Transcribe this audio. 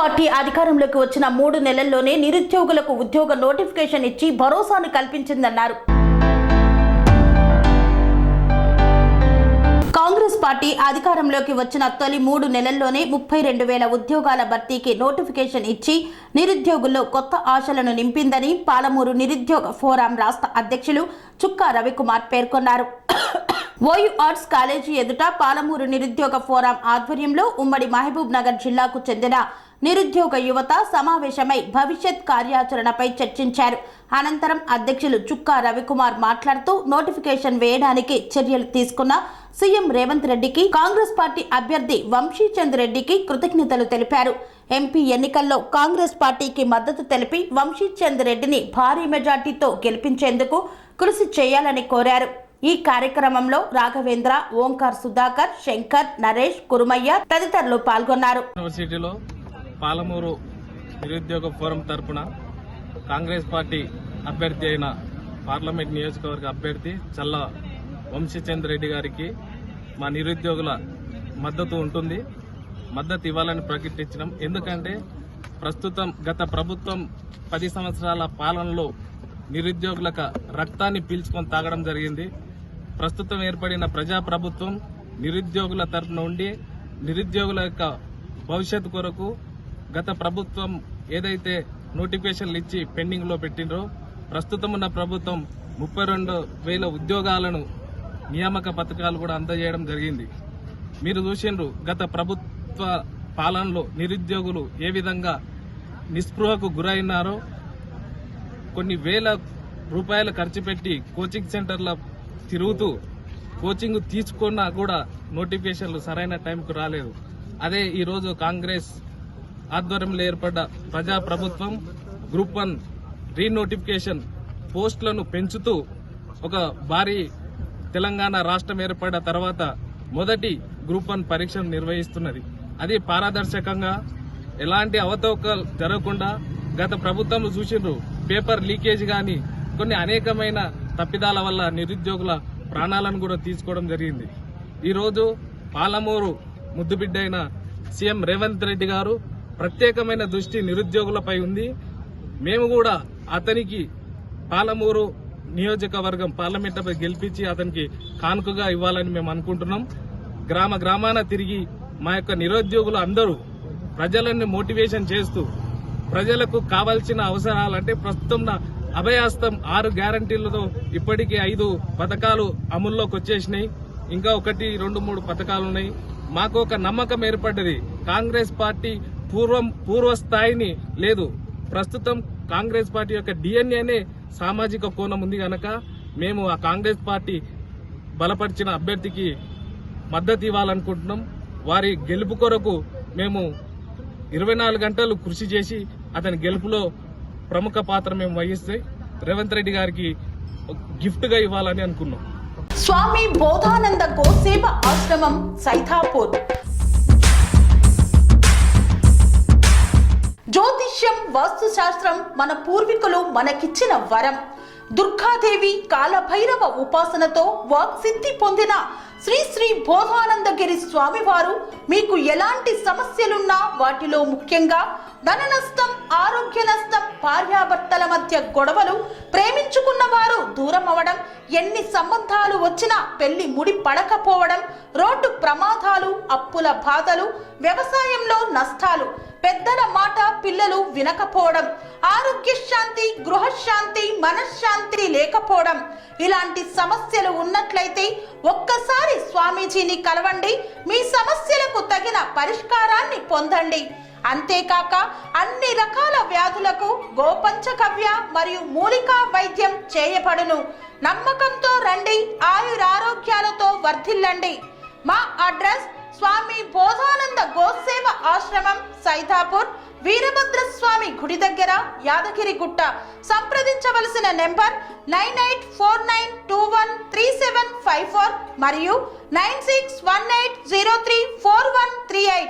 Party అధికారంలోకి వచ్చిన 3 నెలల్లోనే నిరుద్యోగులకు ఉద్యోగ నోటిఫికేషన్ ఇచ్చి భరోసాను కల్పించిందన్నారు. కాంగ్రెస్ పార్టీ అధికారంలోకి వచ్చిన తొలి 3 నెలల్లోనే 32,000 ఉద్యోగాల భర్తీకి నోటిఫికేషన్ ఇచ్చి నిరుద్యోగుల్లో కొత్త ఆశలను నింపిందని పాలమూరు నిరుద్యోగ ఫోరం రాష్ట్ర అధ్యక్షులు చుక్కా రవికుమార్ పేర్కొన్నారు. ఓయూ ఆర్ట్స్ కాలేజీ ఎదుట పాలమూరు నిరుద్యోగ ఫోరం ఆధ్వర్యంలో ఉమ్మడి మహబూబ్ నగర్ జిల్లాకు చెందిన నిరుద్యోగ యువత సమావేశమై భవిష్యత్ కార్యాచరణపై చర్చించారు. అనంతరం అధ్యక్షులు చుక్కా రవికుమార్ మాట్లాడుతూ నోటిఫికేషన్ వేయడానికి చర్యలు తీసుకున్న సీఎం రేవంత్ రెడ్డికి, కాంగ్రెస్ పార్టీ అభ్యర్థి వంశీచంద్ రెడ్డికి కృతజ్ఞతలు తెలిపారు. ఎంపీ ఎన్నికల్లో కాంగ్రెస్ పార్టీకి మద్దతు తెలిపి వంశీచంద్ రెడ్డిని భారీ మెజార్టీతో గెలిపించేందుకు కృషి చేయాలని కోరారు. ఈ కార్యక్రమంలో రాఘవేంద్ర, ఓంకార్, సుధాకర్, శంకర్, నరేష్, కురుమయ్య తదితరులు పాల్గొన్నారు. యూనివర్సిటీలో పాలమూరు నిరుద్యోగ ఫోరం తరపున కాంగ్రెస్ పార్టీ అభ్యర్థి అయిన పార్లమెంట్ నియోజకవర్గ అభ్యర్థి చల్ల వంశీచంద్ రెడ్డి గారికి మా నిరుద్యోగుల మద్దతు ఉంటుంది. మద్దతు ఇవ్వాలని ప్రకటించినాం. ఎందుకంటే ప్రస్తుతం గత ప్రభుత్వం 10 సంవత్సరాల పాలనలో నిరుద్యోగులకు రక్తాన్ని పీల్చుకొని తాగడం జరిగింది. ప్రస్తుతం ఏర్పడిన ప్రజాప్రభుత్వం నిరుద్యోగుల తరపున ఉండి నిరుద్యోగుల యొక్క భవిష్యత్తు కొరకు గత ప్రభుత్వం ఏదైతే నోటిఫికేషన్లు ఇచ్చి పెండింగ్ లో పెట్టిండ్రో ప్రస్తుతం ఉన్న ప్రభుత్వం 32,000 ఉద్యోగాలను నియామక పథకాలు కూడా అందజేయడం జరిగింది. మీరు చూసిండ్రు గత ప్రభుత్వ పాలనలో నిరుద్యోగులు ఏ విధంగా నిస్పృహకు గురైనారో. కొన్ని వేల రూపాయలు ఖర్చు పెట్టి కోచింగ్ సెంటర్ల తిరుగుతూ కోచింగ్ తీసుకున్నా కూడా నోటిఫికేషన్లు సరైన టైంకు రాలేదు. అదే ఈరోజు కాంగ్రెస్ ఆధ్వర్యంలో ఏర్పడ్డ ప్రజా ప్రభుత్వం గ్రూప్ 1 రీనోటిఫికేషన్ పోస్టులను పెంచుతూ ఒక భారీ తెలంగాణ రాష్ట్రం ఏర్పడిన తర్వాత మొదటి గ్రూప్ 1 పరీక్షను నిర్వహిస్తున్నది. అది పారదర్శకంగా ఎలాంటి అవతవకలు జరగకుండా గత ప్రభుత్వం చూసిండ్రు. పేపర్ లీకేజ్ గాని కొన్ని అనేకమైన తప్పిదాల వల్ల నిరుద్యోగుల ప్రాణాలను కూడా తీసుకోవడం జరిగింది. ఈరోజు పాలమూరు ముద్దుబిడ్డ అయిన సీఎం రేవంత్ రెడ్డి గారు ప్రత్యేకమైన దృష్టి నిరుద్యోగులపై ఉంది. మేము కూడా అతనికి పాలమూరు నియోజకవర్గం పార్లమెంటుపై గెలిపించి అతనికి కానుకగా ఇవ్వాలని మేము అనుకుంటున్నాం. గ్రామ గ్రామాన తిరిగి మా యొక్క నిరుద్యోగులు అందరూ ప్రజలను మోటివేషన్ చేస్తూ ప్రజలకు కావాల్సిన అవసరాలంటే ప్రస్తుతం అభయాస్తం 6 గ్యారంటీలతో ఇప్పటికీ 5 పథకాలు అమల్లోకి వచ్చేసినాయి. ఇంకా 1, 2, 3 పథకాలు ఉన్నాయి. మాకు ఒక నమ్మకం ఏర్పడ్డది. కాంగ్రెస్ పార్టీ పూర్వ స్థాయిని లేదు. ప్రస్తుతం కాంగ్రెస్ పార్టీ యొక్క డిఎన్ఏనే సామాజిక కోణం ఉంది గనక మేము ఆ కాంగ్రెస్ పార్టీ బలపరిచిన అభ్యర్థికి మద్దతు ఇవ్వాలనుకుంటున్నాం. వారి గెలుపు కొరకు మేము 24 గంటలు కృషి చేసి అతని గెలుపులో ప్రముఖ పాత్ర మేము వహిస్తే రేవంత్ రెడ్డి గారికి గిఫ్ట్ గా ఇవ్వాలని అనుకున్నాం. స్వామి బోధానంద గోసేవ ఆశ్రమం సైథాపూర్. జ్యోతిష్యం, వాస్తుశాస్త్రం మన పూర్వీకులు మనకిచ్చిన వరం. దుర్గాదేవి, కాలభైరవ ఉపాసనతో వాక్సిద్ధి పొందిన శ్రీ శ్రీ బోధానందగిరి స్వామివారు మీకు ఎలాంటి సమస్యలున్నా, వాటిలో ముఖ్యంగా ధన నష్టం, ఆరోగ్య నష్టం, భార్యాభర్తల మధ్య గొడవలు, ప్రేమించుకున్న వారు దూరం అవడం, ఎన్ని సంబంధాలు వచ్చినా పెళ్లి ముడి పడకపోవడం, రోడ్డు ప్రమాదాలు, అప్పుల బాధలు, వ్యవసాయంలో నష్టాలు, పెద్దల మాట పిల్లలు వినకపోవడం, ఆరోగ్య శాంతి, గృహశాంతి, మనశ్శాంతి లేకపోవడం, ఇలాంటి సమస్యలు ఉన్నట్లయితే ఒక్కసారి స్వామీజీని కలవండి. మీ సమస్యలకు తగిన పరిష్కారాన్ని పొందండి. అంతేకాక అన్ని రకాల వ్యాధులకు గోపంచగవ్య మరియు మూలికా వైద్యం చేయబడును. నమ్మకంతో రండి, ఆయురారోగ్యాలతో వర్ధిల్లండి. మా అడ్రస్ స్వామి బోధానంద గోసేవ ఆశ్రమం, సైథాపూర్, వీరభద్రస్వామి గుడి దగ్గర, యాదగిరిగుట్ట. సంప్రదించవలసిన నెంబర్ 9849213754 మరియు 9618034138.